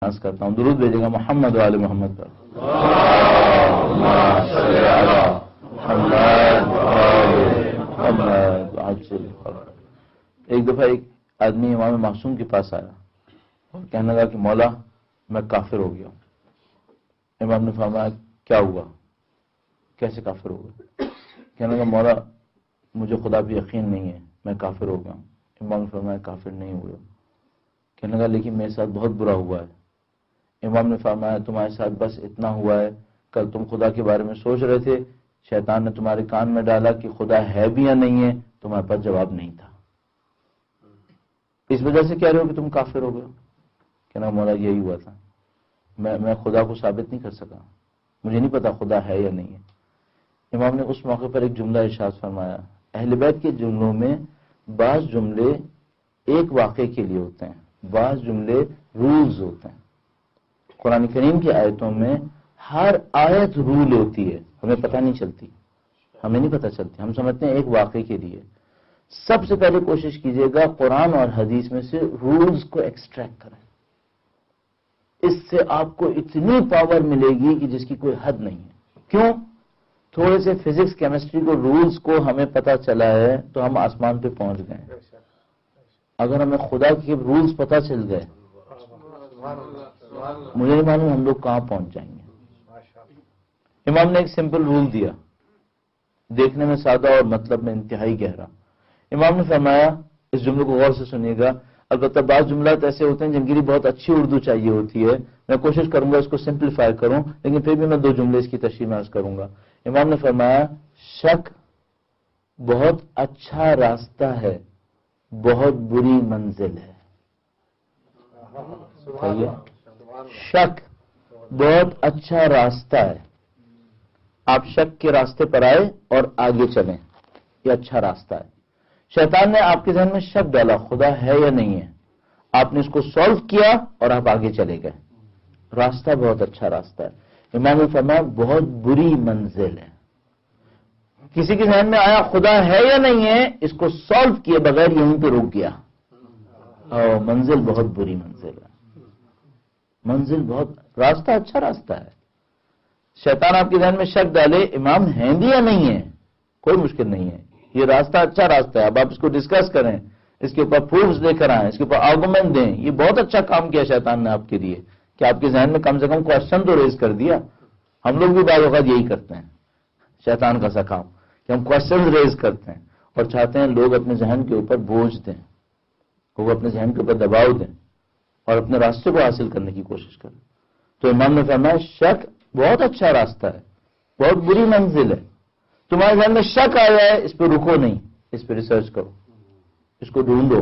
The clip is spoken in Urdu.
ناز کرتا ہوں. درود بھیجے گا محمد و آل محمد پر. ایک دفعہ ایک آدمی امام معصوم کے پاس آیا اور کہنے لگا کہ مولا میں کافر ہو گیا ہوں. امام نے فرمایا کیا ہوا، کیسے کافر ہو گیا؟ کہنے لگا مولا مجھے خدا پہ یقین نہیں ہے، میں کافر ہو گیا ہوں. امام نے فرمایا کافر نہیں ہوا. کہنے لگا لیکن میرے ساتھ بہت برا ہوا ہے. امام نے فرمایا تمہارے ساتھ بس اتنا ہوا ہے، کل تم خدا کے بارے میں سوچ رہے تھے، شیطان نے تمہارے کان میں ڈالا کہ خدا ہے بھی یا نہیں ہے، تمہارے پاس جواب نہیں تھا، اس وجہ سے کہہ رہے ہو کہ تم کافر ہو گئے. کہنا مولا یہی ہوا تھا، میں خدا کو ثابت نہیں کر سکا، مجھے نہیں پتا خدا ہے یا نہیں ہے. امام نے اس موقع پر ایک جملہ ارشاد فرمایا. اہل بیت کے جملوں میں بعض جملے ایک واقعے کے لیے ہوتے ہیں، بعض جملے رولز ہوتے ہیں. قرآن کریم کی آیتوں میں ہر آیت رول ہوتی ہے، ہمیں پتہ نہیں چلتی، ہمیں نہیں پتہ چلتی، ہم سمجھتے ہیں ایک واقعے کے لیے. سب سے پہلے کوشش کیجیے گا قرآن اور حدیث میں سے رولز کو ایکسٹریکٹ کریں. اس سے آپ کو اتنی پاور ملے گی کہ جس کی کوئی حد نہیں ہے. کیوں؟ تھوڑے سے فزکس کیمسٹری کو رولز کو ہمیں پتہ چلا ہے تو ہم آسمان پہ پہنچ گئے. اگر ہمیں خدا کے رولز پتہ چل گئے مجھے نہیں معلوم ہم لوگ کہاں پہنچ جائیں گے. امام نے ایک سمپل رول دیا، دیکھنے میں سادہ اور مطلب میں انتہائی گہرا. امام نے فرمایا، اس جملے کو غور سے سنیے گا، البتہ بعض جملات ایسے ہوتے ہیں جن کے لیے بہت اچھی اردو چاہیے ہوتی ہے، میں کوشش کروں گا اس کو سمپلیفائی کروں، لیکن پھر بھی میں دو جملے اس کی تشریح میں عرض کروں گا. امام نے فرمایا شک بہت اچھا راستہ ہے، بہت بری منزل ہے. شک بہت اچھا راستہ ہے، آپ شک کے راستے پر آئے اور آگے چلیں، یہ اچھا راستہ ہے. شیطان نے آپ کے ذہن میں شک ڈالا خدا ہے یا نہیں ہے، آپ نے اس کو سالو کیا اور آپ آگے چلے گئے، راستہ بہت اچھا راستہ ہے. امام نے فرمایا بہت بری منزل ہے. کسی کے ذہن میں آیا خدا ہے یا نہیں ہے، اس کو سالو کیے بغیر یہیں پہ رک گیا، منزل بہت بری منزل ہے. منزل بہت، راستہ اچھا راستہ ہے. شیطان آپ کے ذہن میں شک ڈالے امام ہیں بھی یا نہیں ہے، کوئی مشکل نہیں ہے، یہ راستہ اچھا راستہ ہے. اب آپ اس کو ڈسکس کریں، اس کے اوپر پروفز لے کر آئیں، اس کے اوپر آرگومنٹ دیں. یہ بہت اچھا کام کیا شیطان نے آپ کے لیے کہ آپ کے ذہن میں کم سے کم کوشچن تو ریز کر دیا. ہم لوگ بھی بعض اوقات یہی کرتے ہیں، شیطان کا سا کام کہ ہم کوشچن ریز کرتے ہیں اور چاہتے ہیں لوگ اپنے ذہن کے اوپر بوجھ دیں، وہ اپنے ذہن کے اوپر دباؤ دیں اور اپنے راستے کو حاصل کرنے کی کوشش کریں. تو امام نے فرمایا شک بہت اچھا راستہ ہے، بہت بری منزل ہے. تمہارے ذہن میں شک آیا ہے، اس پہ رکو نہیں، اس پہ ریسرچ کرو، اس کو ڈھونڈو.